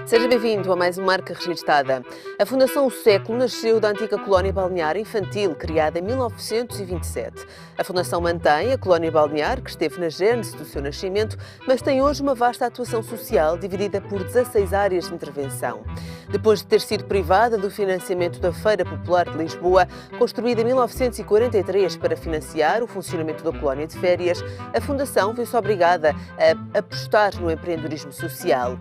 Seja bem-vindo a mais uma Marca Registada. A Fundação O Século nasceu da antiga colónia balnear infantil, criada em 1927. A Fundação mantém a colónia balnear, que esteve na gênese do seu nascimento, mas tem hoje uma vasta atuação social, dividida por 16 áreas de intervenção. Depois de ter sido privada do financiamento da Feira Popular de Lisboa, construída em 1943 para financiar o funcionamento da colónia de férias, a Fundação viu-se obrigada a apostar no empreendedorismo social,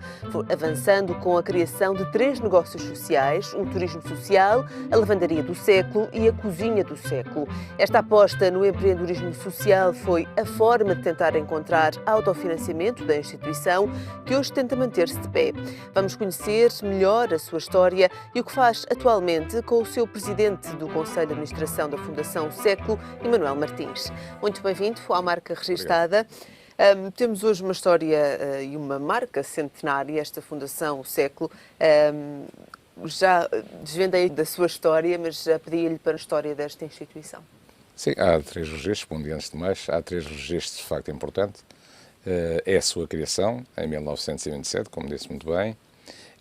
avançando com a criação de 3 negócios sociais: o turismo social, a lavandaria do século e a cozinha do século. Esta aposta no empreendedorismo social foi a forma de tentar encontrar autofinanciamento da instituição, que hoje tenta manter-se de pé. Vamos conhecer melhor a sua história e o que faz atualmente com o seu presidente do Conselho de Administração da Fundação Século, Emanuel Martins. Muito bem-vindo à Marca Registada. Temos hoje uma história e uma marca centenária, esta Fundação Século. Já desvendei da sua história, mas já pedi-lhe para a história desta instituição. Sim, há 3 registros, respondi antes de mais, há 3 registros de facto importantes. É a sua criação, em 1927, como disse muito bem.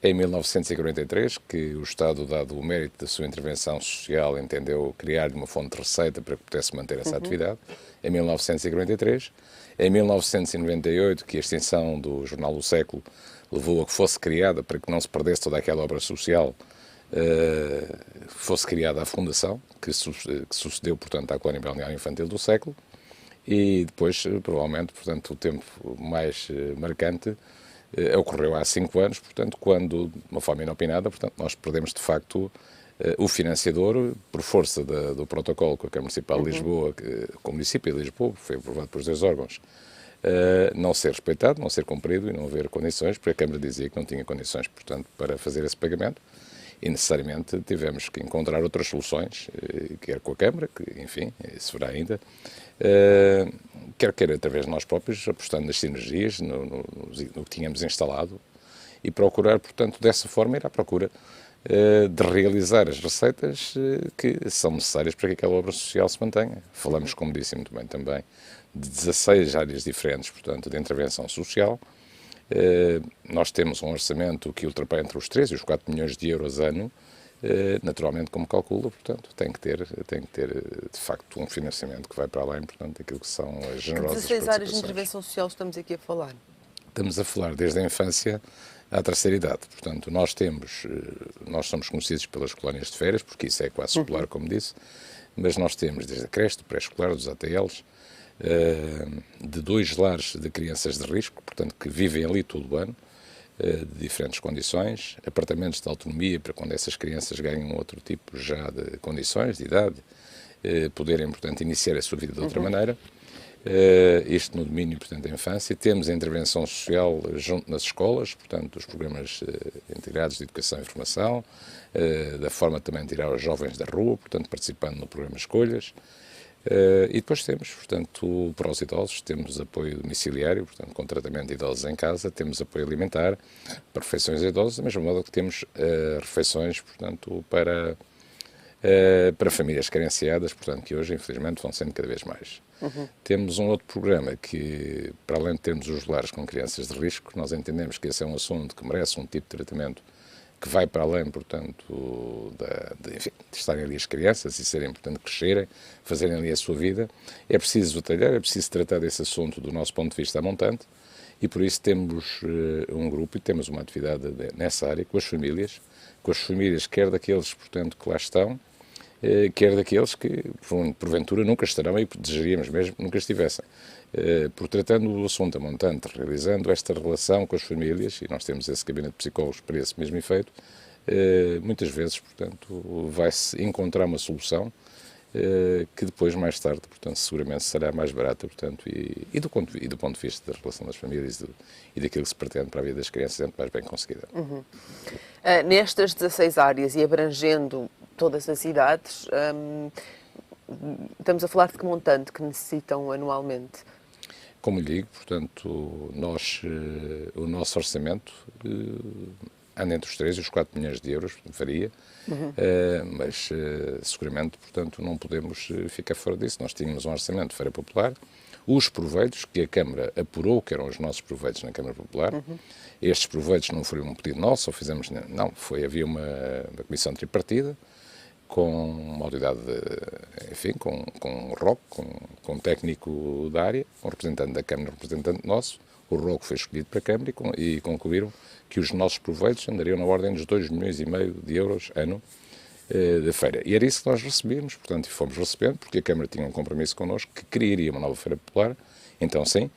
Em 1943, que o Estado, dado o mérito da sua intervenção social, entendeu criar uma fonte de receita para que pudesse manter essa atividade. Em 1943. Em 1998, que a extinção do Jornal do Século levou a que fosse criada, para que não se perdesse toda aquela obra social, fosse criada a Fundação, que sucedeu, portanto, à Colónia Balnear Infantil do Século. E depois, provavelmente, portanto, o tempo mais marcante ocorreu há 5 anos, portanto, quando, de uma forma inopinada, portanto, nós perdemos, de facto, o financiador, por força do protocolo com a Câmara Municipal de Lisboa, com o município de Lisboa, foi aprovado pelos 2 órgãos, não ser respeitado, não ser cumprido e não haver condições, porque a Câmara dizia que não tinha condições, portanto, para fazer esse pagamento, e necessariamente tivemos que encontrar outras soluções, quer com a Câmara, que, enfim, isso verá ainda, quer através de nós próprios, apostando nas sinergias, no que tínhamos instalado, e procurar, portanto, dessa forma, ir à procura de realizar as receitas que são necessárias para que aquela obra social se mantenha. Falamos, como disse muito bem também, de 16 áreas diferentes, portanto, de intervenção social. Nós temos um orçamento que ultrapassa entre os 3 e os 4 milhões de euros ano, naturalmente, como calcula, portanto, tem que ter, de facto, um financiamento que vai para além, portanto, daquilo que são as generosas 16 áreas de intervenção social estamos aqui a falar? Estamos a falar desde a infância à terceira idade. Portanto, nós somos conhecidos pelas colónias de férias, porque isso é quase escolar, como disse, mas nós temos desde a creche, do pré-escolar, dos ATLs, de 2 lares de crianças de risco, portanto, que vivem ali todo o ano, de diferentes condições, apartamentos de autonomia, para quando essas crianças ganham outro tipo já de condições, de idade, poderem, portanto, iniciar a sua vida de outra maneira. Isto no domínio, portanto, da infância. Temos a intervenção social junto nas escolas, portanto, os programas integrados de educação e formação, da forma também de tirar os jovens da rua, portanto, participando no programa Escolhas. E depois temos, portanto, para os idosos, temos apoio domiciliário, portanto, com tratamento de idosos em casa, temos apoio alimentar para refeições de idosos, da mesma modo que temos refeições, portanto, para famílias carenciadas, portanto, que hoje, infelizmente, vão sendo cada vez mais. Temos um outro programa que, para além de termos os lares com crianças de risco, nós entendemos que esse é um assunto que merece um tipo de tratamento que vai para além, portanto, enfim, de estarem ali as crianças e serem, portanto, crescerem, fazerem ali a sua vida. É preciso batalhar, é preciso tratar desse assunto do nosso ponto de vista a montante, e por isso temos um grupo e temos uma atividade nessa área com as famílias, quer daqueles, portanto, que lá estão, quer daqueles que, porventura, nunca estarão e desejaríamos mesmo que nunca estivessem. Por tratando do assunto a montante, realizando esta relação com as famílias, e nós temos esse gabinete de psicólogos para esse mesmo efeito, muitas vezes, portanto, vai-se encontrar uma solução que depois, mais tarde, portanto, seguramente será mais barata, portanto, e do ponto de vista da relação das famílias e daquilo que se pretende para a vida das crianças, é muito mais bem conseguida. Nestas 16 áreas e abrangendo todas as idades, estamos a falar de que montante que necessitam anualmente? Como lhe digo, portanto, o nosso orçamento anda entre os 3 e os 4 milhões de euros, varia, mas seguramente, portanto, não podemos ficar fora disso. Nós tínhamos um orçamento de Feira Popular, os proveitos que a Câmara apurou, que eram os nossos proveitos na Câmara Popular. Estes proveitos não foram um pedido nosso, só fizemos, não, havia uma comissão tripartida, com uma autoridade, enfim, com um ROC, com um técnico da área, um representante da Câmara, um representante nosso. O ROC foi escolhido para a Câmara e concluíram que os nossos proveitos andariam na ordem dos 2,5 milhões de euros ano da feira. E era isso que nós recebíamos, portanto, e fomos recebendo, porque a Câmara tinha um compromisso connosco que criaria uma nova feira popular, então sim,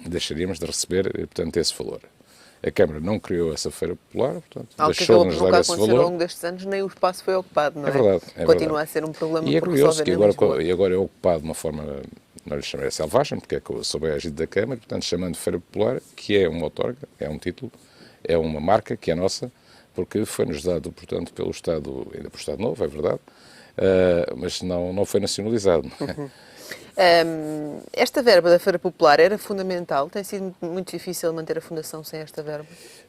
deixaríamos de receber, portanto, esse valor. A Câmara não criou essa feira popular, portanto, deixou-nos dar esse valor. Ao longo destes anos nem o espaço foi ocupado, não é? É verdade. Continua a ser um problema e é por curioso resolver que agora é ocupado de uma forma, não lhe chamarei selvagem, porque é sob a égide da Câmara, portanto, chamando Feira Popular, que é uma outorga, é um título, é uma marca que é nossa, porque foi-nos dado, portanto, pelo Estado, ainda por Estado Novo, é verdade, mas não foi nacionalizado. Esta verba da Feira Popular era fundamental? Tem sido muito difícil manter a Fundação sem esta verba?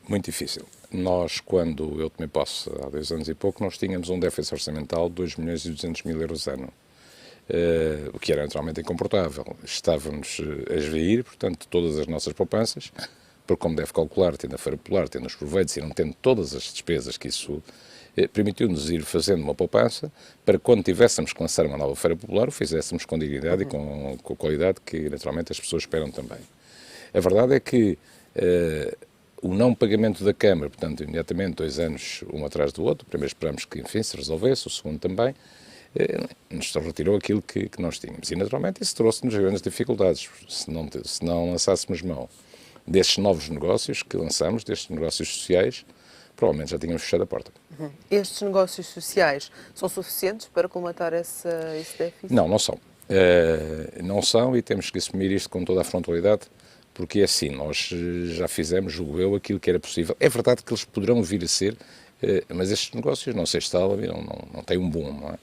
Muito difícil. Nós, quando eu tomei posse há 2 anos e pouco, nós tínhamos um déficit orçamental de 2.200.000 euros ano, o que era naturalmente incomportável. Estávamos a esvair, portanto, todas as nossas poupanças, porque como deve calcular, tendo a Feira Popular, tendo os proveitos e não tendo todas as despesas que isso permitiu-nos ir fazendo uma poupança para quando tivéssemos que lançar uma nova Feira Popular, o fizéssemos com dignidade e com qualidade que naturalmente as pessoas esperam também. A verdade é que o não pagamento da Câmara, portanto, imediatamente 2 anos um atrás do outro, primeiro esperamos que, enfim, se resolvesse, o segundo também, nos retirou aquilo que nós tínhamos. E naturalmente isso trouxe-nos grandes dificuldades, se não lançássemos mão destes novos negócios que lançamos, destes negócios sociais, provavelmente já tínhamos fechado a porta. Estes negócios sociais são suficientes para colmatar esse déficit? Não são. Não são e temos que assumir isto com toda a frontalidade, porque é assim, nós já fizemos, julgo eu, aquilo que era possível. É verdade que eles poderão vir a ser, mas estes negócios não se instalam e não têm um boom, não é?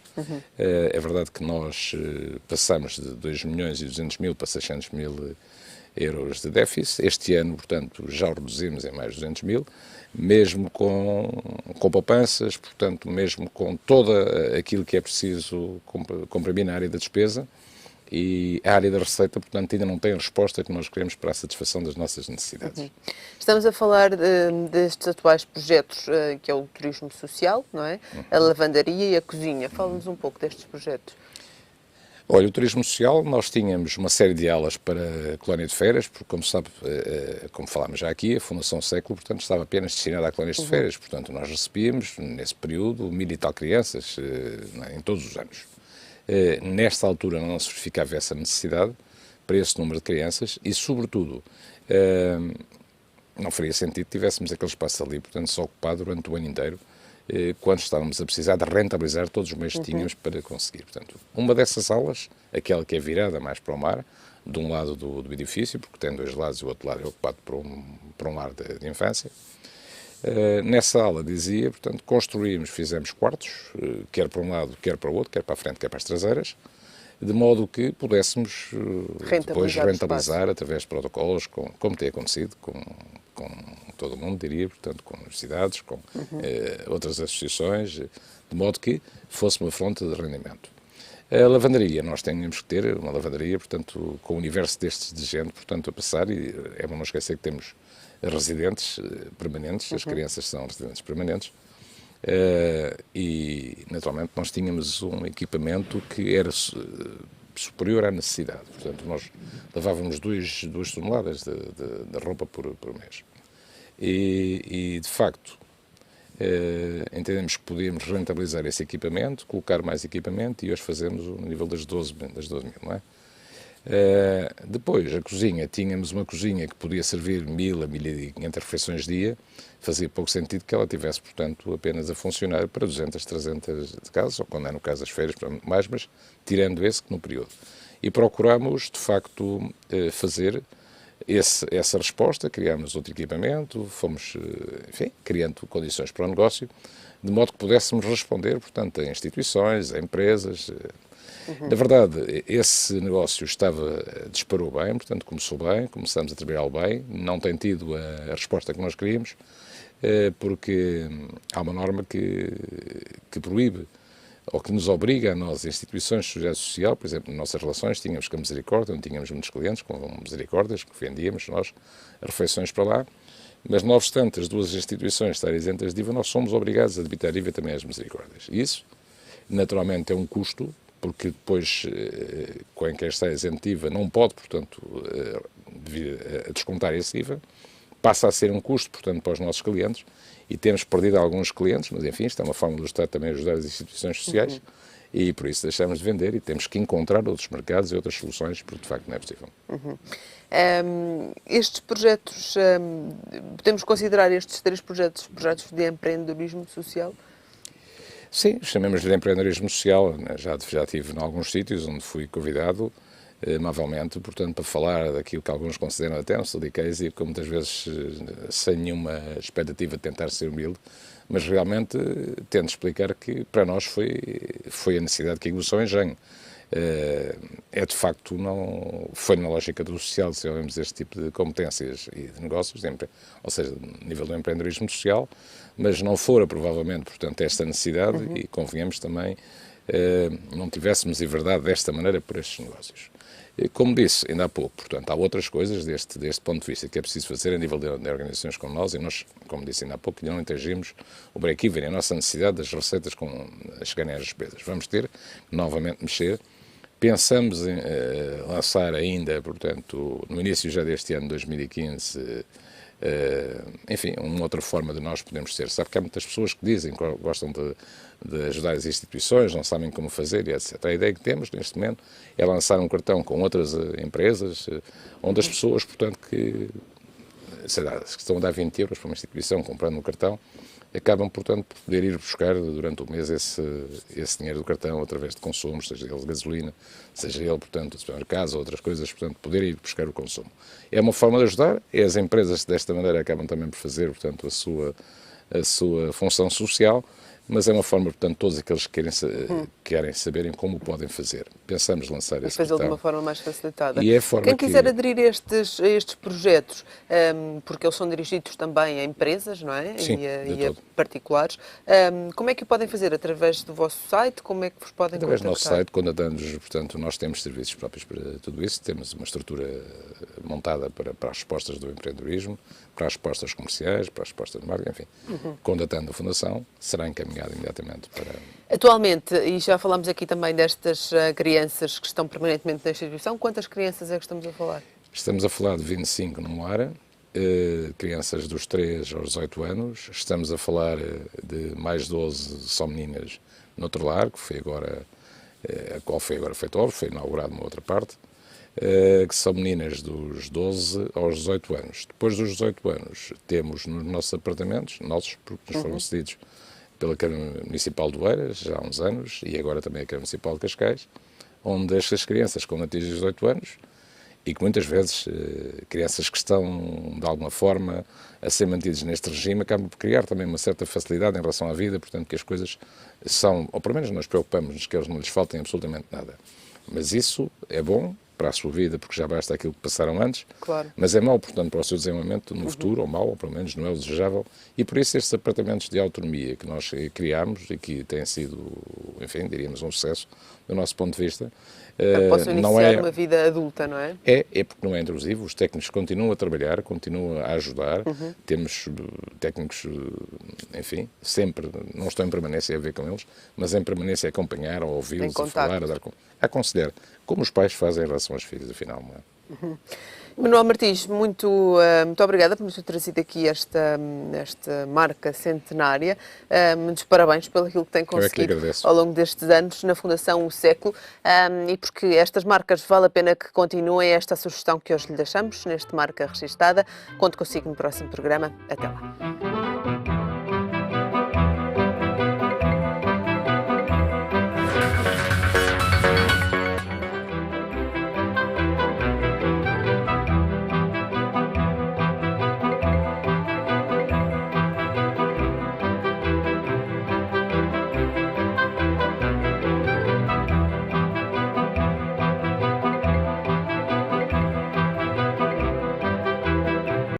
É verdade que nós passamos de 2.200.000 para 600.000 euros de déficit. Este ano, portanto, já o reduzimos em mais de 200.000, mesmo com poupanças, portanto, mesmo com toda aquilo que é preciso comprimir na área da despesa, e a área da receita, portanto, ainda não tem a resposta que nós queremos para a satisfação das nossas necessidades. Estamos a falar destes atuais projetos, que é o turismo social, não é? A lavandaria e a cozinha. Fala-nos um pouco destes projetos. Olha, o turismo social, nós tínhamos uma série de aulas para a colónia de férias, porque, como sabe, como falámos já aqui, a Fundação Século, portanto, estava apenas destinada a colónias de férias. Portanto, nós recebíamos, nesse período, 1.000 e tal crianças, em todos os anos. Nesta altura não se verificava essa necessidade para esse número de crianças e, sobretudo, não faria sentido que tivéssemos aquele espaço ali, portanto, só ocupado durante o ano inteiro, quando estávamos a precisar de rentabilizar todos os meios que tínhamos para conseguir. Portanto, uma dessas aulas, aquela que é virada mais para o mar, de um lado do edifício, porque tem 2 lados e o outro lado é ocupado por um lar de infância. Nessa aula dizia, portanto, fizemos quartos, quer para um lado, quer para o outro, quer para a frente, quer para as traseiras, de modo que pudéssemos depois rentabilizar através de protocolos, como tem acontecido com todo o mundo, diria, portanto, com universidades, com outras associações, de modo que fosse uma fonte de rendimento. A lavandaria, nós tínhamos que ter uma lavandaria, portanto, com o universo destes de gente, portanto, a passar, e é bom não esquecer que temos residentes permanentes, as crianças são residentes permanentes, e, naturalmente, nós tínhamos um equipamento que era superior à necessidade. Portanto, nós levávamos 2 toneladas de roupa por mês. E, de facto, entendemos que podíamos rentabilizar esse equipamento, colocar mais equipamento e hoje fazemos o nível das 12.000, não é? Depois, a cozinha, tínhamos uma cozinha que podia servir 1.000 a 1.500 refeições dia, fazia pouco sentido que ela tivesse, portanto, apenas a funcionar para 200, 300 de casos, ou quando é no caso das feiras, para muito mais, mas tirando esse que no período. E procuramos, de facto, fazer essa resposta, criámos outro equipamento, fomos, enfim, criando condições para o negócio, de modo que pudéssemos responder, portanto, a instituições, a empresas. Na verdade, esse negócio disparou bem, portanto, começou bem, começamos a trabalhá-lo bem, não tem tido a resposta que nós queríamos, porque há uma norma que proíbe ou que nos obriga a nós, instituições de sociedade social, por exemplo, nas nossas relações, tínhamos com a Misericórdia, não tínhamos muitos clientes com Misericórdias, que vendíamos nós refeições para lá, mas não obstante as duas instituições estarem isentas de IVA, nós somos obrigados a debitar IVA também às Misericórdias. E isso, naturalmente, é um custo, porque depois, quem quer estar isento de IVA não pode, portanto, descontar esse IVA, passa a ser um custo, portanto, para os nossos clientes, e temos perdido alguns clientes, mas enfim, isto é uma forma do Estado também ajudar as instituições sociais, e por isso deixamos de vender e temos que encontrar outros mercados e outras soluções, porque de facto não é possível. Estes projetos, podemos considerar estes 3 projetos de empreendedorismo social? Sim, chamemos-lhe de empreendedorismo social. Já estive em alguns sítios onde fui convidado, amavelmente, portanto, para falar daquilo que alguns consideram até um siliqueis e que muitas vezes sem nenhuma expectativa de tentar ser humilde, mas realmente tento explicar que para nós foi a necessidade que aguçou o engenho. É de facto, não foi na lógica do social, se olhamos este tipo de competências e de negócios, ou seja, no nível do empreendedorismo social, mas não fora provavelmente, portanto, esta necessidade e convenhamos também, não tivéssemos em verdade desta maneira por estes negócios. Como disse ainda há pouco, portanto, há outras coisas deste ponto de vista que é preciso fazer a nível de organizações como nós, e nós, como disse ainda há pouco, ainda não atingimos o break-even, a nossa necessidade das receitas a chegarem às despesas. Vamos ter que novamente mexer. Pensamos em lançar ainda, portanto, no início já deste ano, 2015, enfim, uma outra forma de nós podermos ser. Sabe que há muitas pessoas que dizem que gostam de ajudar as instituições, não sabem como fazer e etc. A ideia que temos neste momento é lançar um cartão com outras empresas, onde as pessoas, portanto, que estão a dar 20 euros para uma instituição comprando um cartão, acabam, portanto, por poder ir buscar durante o mês esse dinheiro do cartão através de consumos, seja ele de gasolina, seja ele, portanto, de supermercados ou outras coisas, portanto, poder ir buscar o consumo. É uma forma de ajudar, e as empresas desta maneira acabam também por fazer, portanto, a sua função social, mas é uma forma, portanto, todos aqueles que querem saberem como o podem fazer. Pensamos lançar esse cartão. Fazê-lo de uma forma mais facilitada. E é a forma Quem quiser aderir a estes projetos, porque eles são dirigidos também a empresas, não é? Sim, e a particulares, como é que o podem fazer? Através do vosso site? Como é que vos podem Através contactar? do nosso site, quando andamos, portanto, nós temos serviços próprios para tudo isso, temos uma estrutura montada para as respostas do empreendedorismo, para as respostas comerciais, para as respostas de marketing, enfim. Contatando a Fundação, será encaminhado imediatamente para... Atualmente, e já falamos aqui também destas crianças que estão permanentemente na instituição, quantas crianças é que estamos a falar? Estamos a falar de 25 no lar, crianças dos 3 aos 18 anos, estamos a falar de mais 12 só meninas no outro lar, que foi agora, a qual foi agora feito obra, foi inaugurado uma outra parte, que são meninas dos 12 aos 18 anos. Depois dos 18 anos, temos nos nossos apartamentos, porque nos foram cedidos pela Câmara Municipal de Oeiras, já há uns anos, e agora também a Câmara Municipal de Cascais, onde estas crianças, quando atingem os 18 anos, e que muitas vezes crianças que estão, de alguma forma, a ser mantidas neste regime, acabam por criar também uma certa facilidade em relação à vida, portanto que as coisas são, ou pelo menos nós preocupamos-nos que eles não lhes faltem absolutamente nada. Mas isso é bom para a sua vida, porque já basta aquilo que passaram antes, claro. Mas é mau, portanto, para o seu desenvolvimento no futuro, ou mau, ou pelo menos não é o desejável, e por isso estes apartamentos de autonomia que nós criámos e que têm sido, enfim, diríamos um sucesso do nosso ponto de vista, possam iniciar uma vida adulta, não é? É porque não é intrusivo, os técnicos continuam a trabalhar, continuam a ajudar, temos técnicos, enfim, sempre, não estou em permanência a ver com eles, mas em permanência a acompanhar, a ouvi-los, a falar, a aconselhar, como os pais fazem em relação aos filhos, afinal, não é? Manuel Martins, muito obrigada por nos ter trazido aqui esta marca centenária. Muitos parabéns pelo aquilo que tem conseguido ao longo destes anos na Fundação O Século, e porque estas marcas vale a pena que continuem. Esta sugestão que hoje lhe deixamos neste Marca Registada. Conto consigo no próximo programa. Até lá.